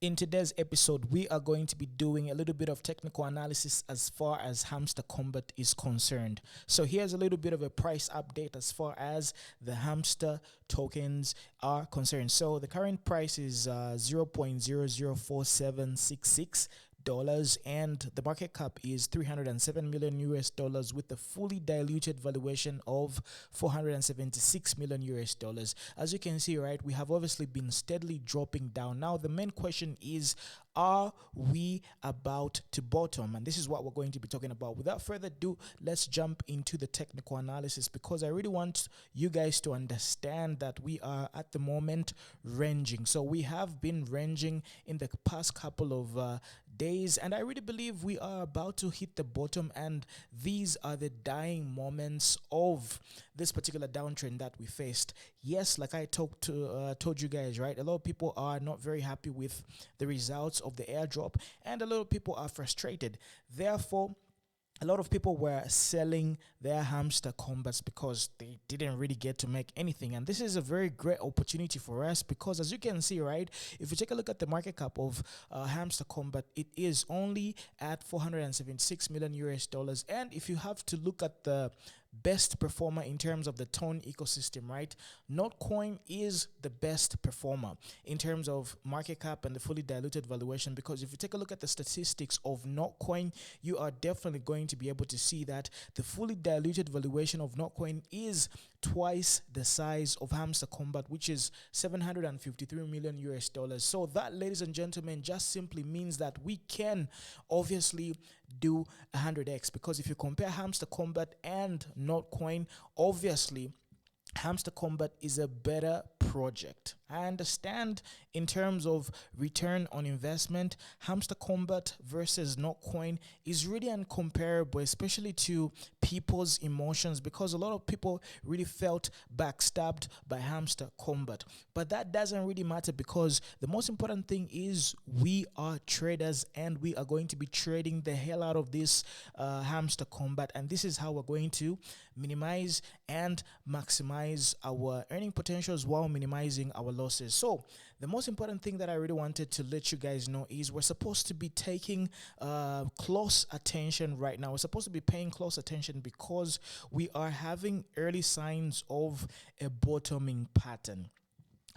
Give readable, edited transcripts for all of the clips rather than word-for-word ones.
In today's episode, we are going to be doing a little bit of technical analysis as far as Hamster Kombat is concerned. So here's a little bit of a price update as far as the Hamster tokens are concerned. So the current price is 0.004766 and the market cap is 307 million US dollars with a fully diluted valuation of 476 million US dollars. As you can see, right, we have obviously been steadily dropping down. Now the main question is, are we about to bottom? And this is what we're going to be talking about. Without further ado, let's jump into the technical analysis, because I really want you guys to understand that we are at the moment ranging. So we have been ranging in the past couple of days, and I really believe we are about to hit the bottom, and these are the dying moments of this particular downtrend that we faced. Yes, like I told you guys, right, a lot of people are not very happy with the results of the airdrop, and a lot of people are frustrated. Therefore, a lot of people were selling their Hamster Kombats because they didn't really get to make anything. And this is a very great opportunity for us, because as you can see, right, if you take a look at the market cap of Hamster Kombat, it is only at 476 million US dollars. And if you have to look at the best performer in terms of the tone ecosystem, right, Notcoin is the best performer in terms of market cap and the fully diluted valuation, because if you take a look at the statistics of Notcoin, you are definitely going to be able to see that the fully diluted valuation of Notcoin is twice the size of Hamster Kombat, which is 753 million US dollars. So that, ladies and gentlemen, just simply means that we can obviously do 100x, because if you compare Hamster Kombat and Notcoin, obviously Hamster Kombat is a better project. I understand in terms of return on investment, Hamster Kombat versus Notcoin is really uncomparable, especially to people's emotions, because a lot of people really felt backstabbed by Hamster Kombat. But that doesn't really matter, because the most important thing is we are traders, and we are going to be trading the hell out of this Hamster Kombat, and this is how we're going to minimize and maximize our earning potentials while minimizing our losses. So the most important thing that I really wanted to let you guys know is we're supposed to be taking close attention right now. We're supposed to be paying close attention, because we are having early signs of a bottoming pattern.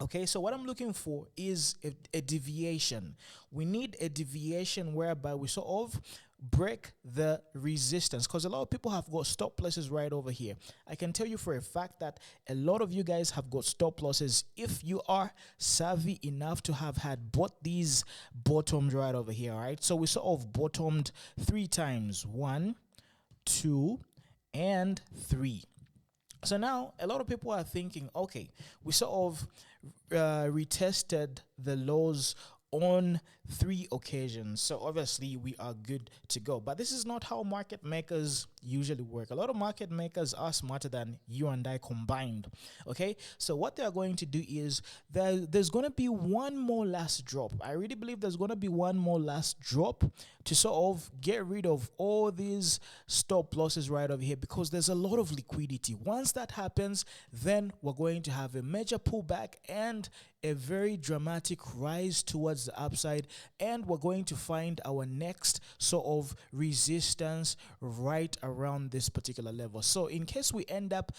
Okay, so what I'm looking for is a deviation. We need a deviation whereby we sort of break the resistance, because a lot of people have got stop losses right over here. I can tell you for a fact that a lot of you guys have got stop losses if you are savvy enough to have had bought these bottoms right over here. All right, so we sort of bottomed 3 times, 1, 2, and 3. So now a lot of people are thinking, okay, we sort of retested the lows on 3 occasions, so obviously we are good to go. But this is not how market makers usually work. A lot of market makers are smarter than you and I combined. Okay, so what they are going to do is there's going to be one more last drop. I really believe there's going to be one more last drop to sort of get rid of all these stop losses right over here, because there's a lot of liquidity. Once that happens, then we're going to have a major pullback and a very dramatic rise towards the upside, and we're going to find our next sort of resistance right around this particular level. So in case we end up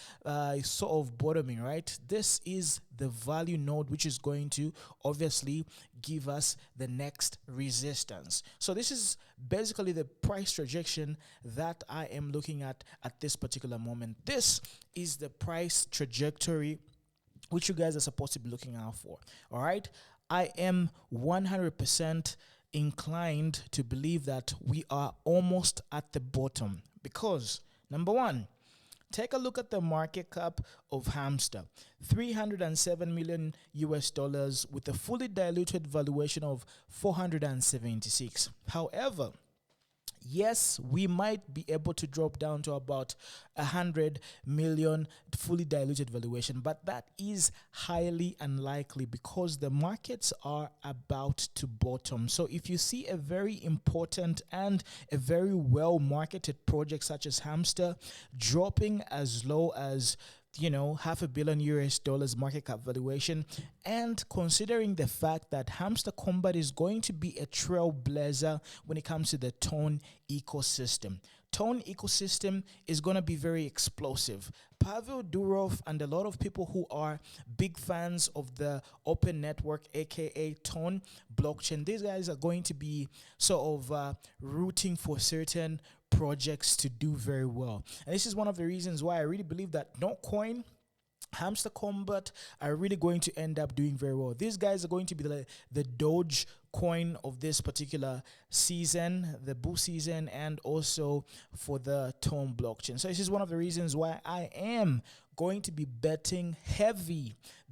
sort of bottoming, right, this is the value node which is going to obviously give us the next resistance. So this is basically the price trajectory that I am looking at this particular moment. This is the price trajectory which you guys are supposed to be looking out for. All right, I am 100% inclined to believe that we are almost at the bottom, because number one, take a look at the market cap of Hamster, 307 million US dollars with a fully diluted valuation of 476. However, yes, we might be able to drop down to about 100 million fully diluted valuation, but that is highly unlikely, because the markets are about to bottom. So if you see a very important and a very well marketed project such as Hamster dropping as low as $500 million US dollars market cap valuation, and considering the fact that Hamster Kombat is going to be a trailblazer when it comes to the tone ecosystem. Tone ecosystem is going to be very explosive. Pavel Durov and a lot of people who are big fans of the open network, aka Tone blockchain, these guys are going to be sort of rooting for certain projects to do very well. And this is one of the reasons why I really believe that Notcoin, Hamster Kombat are really going to end up doing very well. These guys are going to be the Doge coin of this particular season, the bull season, and also for the Tone blockchain. So this is one of the reasons why I am going to be betting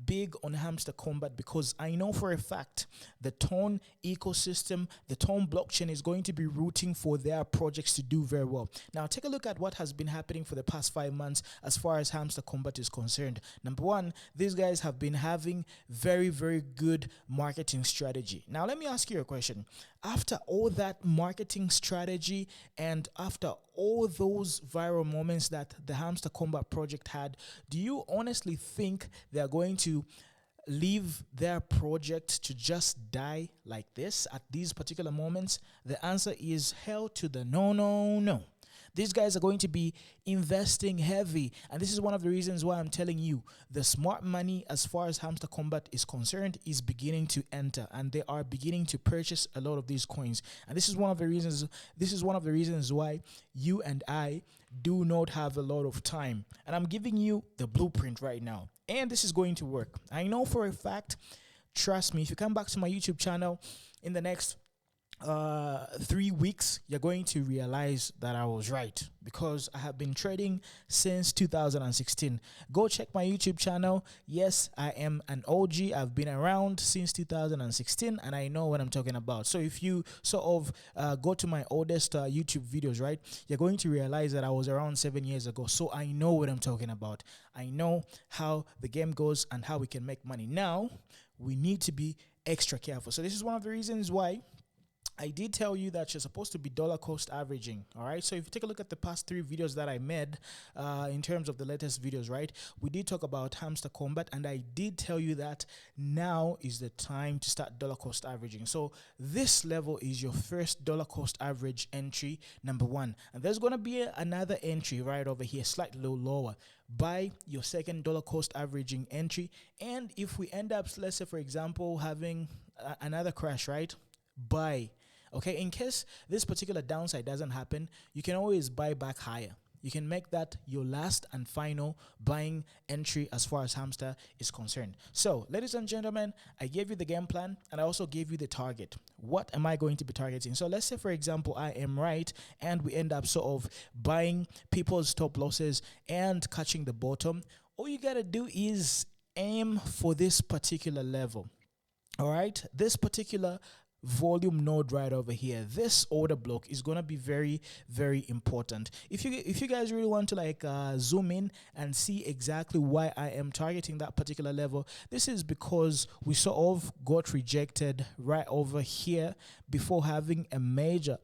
big on Hamster Kombat, because I know for a fact the Tone ecosystem, the Tone blockchain is going to be rooting for their projects to do very well. Now take a look at what has been happening for the past 5 months as far as Hamster Kombat is concerned. Number one, these guys have been having very, very good marketing strategy. Now let me ask you a question. After all that marketing strategy and after all those viral moments that the Hamster Kombat project had, do you honestly think they're going to leave their project to just die like this at these particular moments? The answer is hell to the no. These guys are going to be investing heavy. And this is one of the reasons why I'm telling you the smart money as far as Hamster Kombat is concerned is beginning to enter, and they are beginning to purchase a lot of these coins. And this is one of the reasons why you and I do not have a lot of time. And I'm giving you the blueprint right now. And this is going to work. I know for a fact, trust me, if you come back to my YouTube channel in the next 3 weeks, you're going to realize that I was right, because I have been trading since 2016. Go check my YouTube channel. Yes, I am an OG. I've been around since 2016 and I know what I'm talking about. So if you sort of go to my oldest YouTube videos, right, you're going to realize that I was around 7 years ago. So I know what I'm talking about. I know how the game goes and how we can make money. Now we need to be extra careful. So this is one of the reasons why I did tell you that you're supposed to be dollar cost averaging. All right. So if you take a look at the past 3 videos that I made in terms of the latest videos, right, we did talk about Hamster Kombat, and I did tell you that now is the time to start dollar cost averaging. So this level is your first dollar cost average entry, number one. And there's going to be another entry right over here, slightly lower. Buy your second dollar cost averaging entry. And if we end up, let's say, for example, having another crash, right, buy. Okay, in case this particular downside doesn't happen, you can always buy back higher. You can make that your last and final buying entry as far as Hamster is concerned. So, ladies and gentlemen, I gave you the game plan and I also gave you the target. What am I going to be targeting? So, let's say, for example, I am right and we end up sort of buying people's stop losses and catching the bottom. All you got to do is aim for this particular level. All right, this particular volume node right over here, this order block is going to be very, very important. If you guys really want to like zoom in and see exactly why I am targeting that particular level, this is because we sort of got rejected right over here before having a major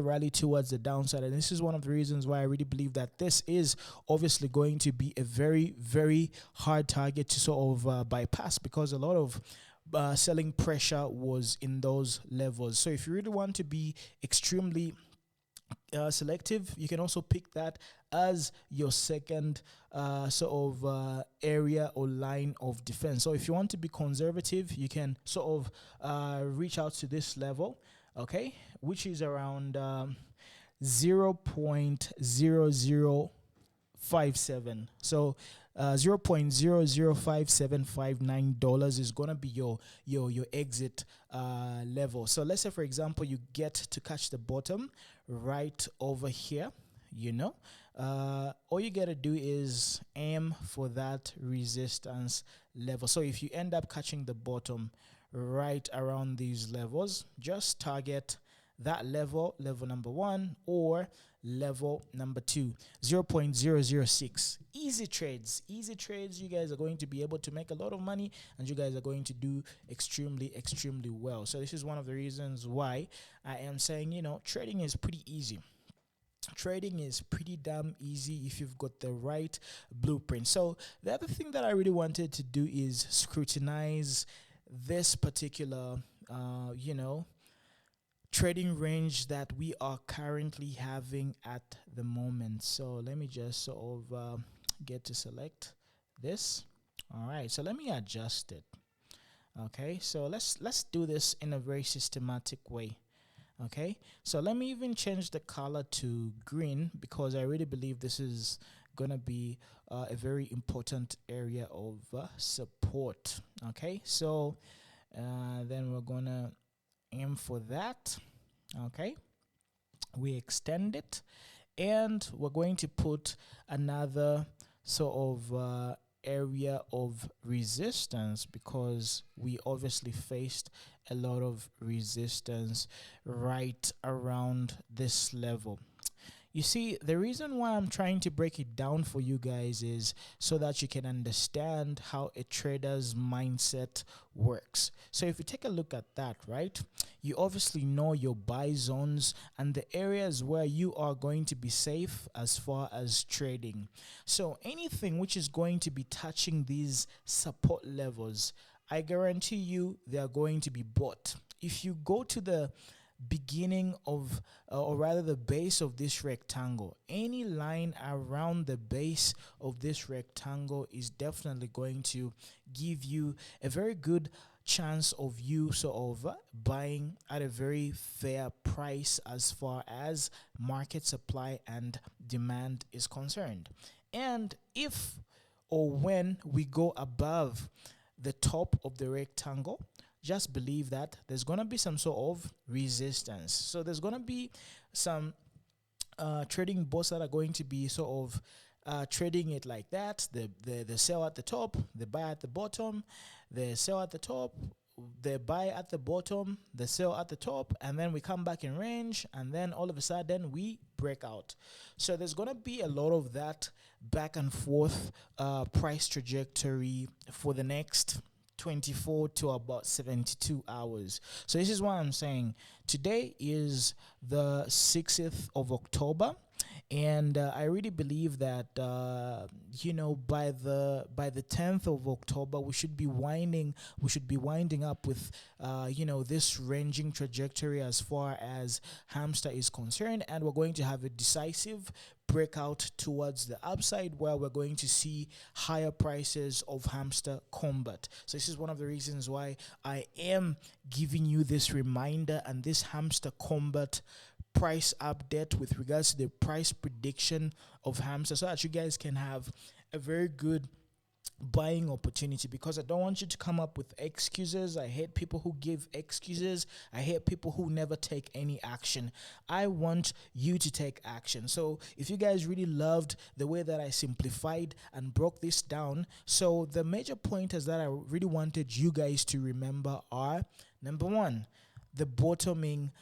rally towards the downside. And this is one of the reasons why I really believe that this is obviously going to be a very, very hard target to sort of bypass, because a lot of selling pressure was in those levels. So if you really want to be extremely selective, you can also pick that as your second sort of area or line of defense. So if you want to be conservative, you can sort of reach out to this level, okay, which is around 0.0057. So $0.005759 is gonna be your exit level. So let's say, for example, you get to catch the bottom right over here. All you gotta do is aim for that resistance level. So if you end up catching the bottom right around these levels, just target that level number 1 or level number 2, 0.006. Easy trades. You guys are going to be able to make a lot of money, and you guys are going to do extremely well. So this is one of the reasons why I am saying, trading is pretty easy. Trading is pretty damn easy if you've got the right blueprint. So the other thing that I really wanted to do is scrutinize this particular you know, trading range that we are currently having at the moment. So let me just sort of get to select this. All right, so let me adjust it. Okay, so let's do this in a very systematic way. Okay, so let me even change the color to green, because I really believe this is gonna be a very important area of support. Okay, so then we're gonna aim for that. Okay, we extend it, and we're going to put another sort of area of resistance, because we obviously faced a lot of resistance right around this level. You see, the reason why I'm trying to break it down for you guys is so that you can understand how a trader's mindset works. So if you take a look at that, right, you obviously know your buy zones and the areas where you are going to be safe as far as trading. So anything which is going to be touching these support levels, I guarantee you they are going to be bought. If you go to the beginning of or rather the base of this rectangle, any line around the base of this rectangle is definitely going to give you a very good chance of you sort of buying at a very fair price as far as market supply and demand is concerned. And if or when we go above the top of the rectangle, just believe that there's going to be some sort of resistance. So there's going to be some trading bots that are going to be sort of trading it like that. The sell at the top, the buy at the bottom, the sell at the top, the buy at the bottom, the sell at the top, and then we come back in range, and then all of a sudden we break out. So there's going to be a lot of that back and forth price trajectory for the next 24 to about 72 hours. So this is why I'm saying today is the 6th of October, and I really believe that you know, by the 10th of October we should be winding up with you know, this ranging trajectory as far as Hamster is concerned, and we're going to have a decisive breakout towards the upside, where we're going to see higher prices of Hamster Kombat. So this is one of the reasons why I am giving you this reminder and this Hamster Kombat price update with regards to the price prediction of Hamster, so that you guys can have a very good buying opportunity, because I don't want you to come up with excuses. I hate people who give excuses. I hate people who never take any action. I want you to take action. So if you guys really loved the way that I simplified and broke this down, so the major pointers that I really wanted you guys to remember are: number one, the bottoming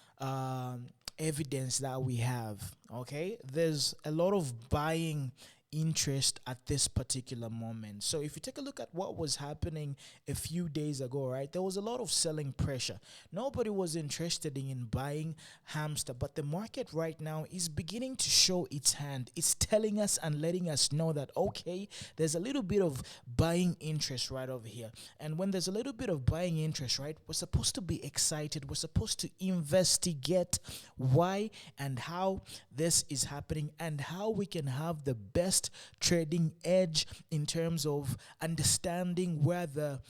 evidence that we have. Okay, there's a lot of buying interest at this particular moment. So if you take a look at what was happening a few days ago, right, there was a lot of selling pressure. Nobody was interested in buying Hamster, but the market right now is beginning to show its hand. It's telling us and letting us know that, okay, there's a little bit of buying interest right over here. And when there's a little bit of buying interest, right, we're supposed to be excited. We're supposed to investigate why and how this is happening, and how we can have the best trading edge in terms of understanding where the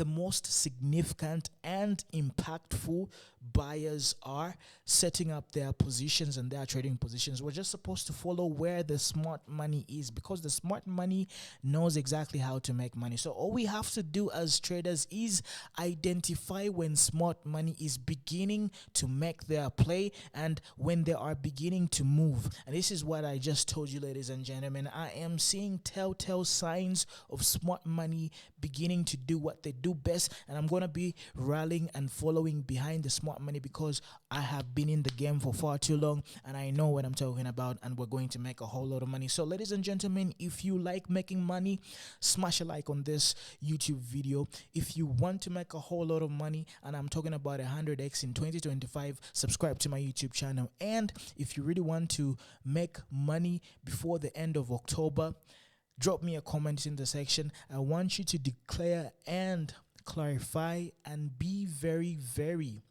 most significant and impactful buyers are setting up their positions and their trading positions. We're just supposed to follow where the smart money is, because the smart money knows exactly how to make money. So all we have to do as traders is identify when smart money is beginning to make their play and when they are beginning to move. And this is what I just told you, ladies and gentlemen. I am seeing telltale signs of smart money beginning to do what they do best, and I'm going to be rallying and following behind the smart smart money because I have been in the game for far too long and I know what I'm talking about, and we're going to make a whole lot of money. So ladies and gentlemen, if you like making money, smash a like on this YouTube video. If you want to make a whole lot of money, and I'm talking about 100x in 2025, subscribe to my YouTube channel. And if you really want to make money before the end of October, drop me a comment in the section. I want you to declare and clarify and be very, very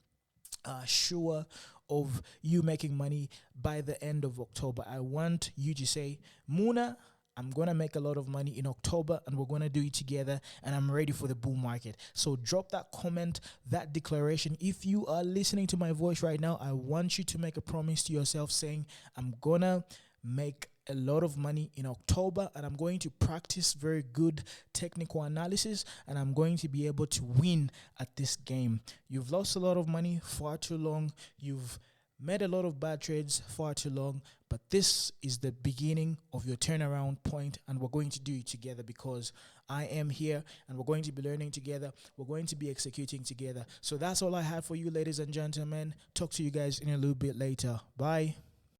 sure of you making money by the end of October. I want you to say, Muna, I'm going to make a lot of money in October and we're going to do it together and I'm ready for the bull market. So drop that comment, that declaration. If you are listening to my voice right now, I want you to make a promise to yourself saying, I'm going to make a lot of money in October and I'm going to practice very good technical analysis and I'm going to be able to win at this game. You've lost a lot of money far too long. You've made a lot of bad trades far too long, but this is the beginning of your turnaround point and we're going to do it together because I am here and we're going to be learning together. We're going to be executing together. So that's all I have for you, ladies and gentlemen. Talk to you guys in a little bit later. Bye.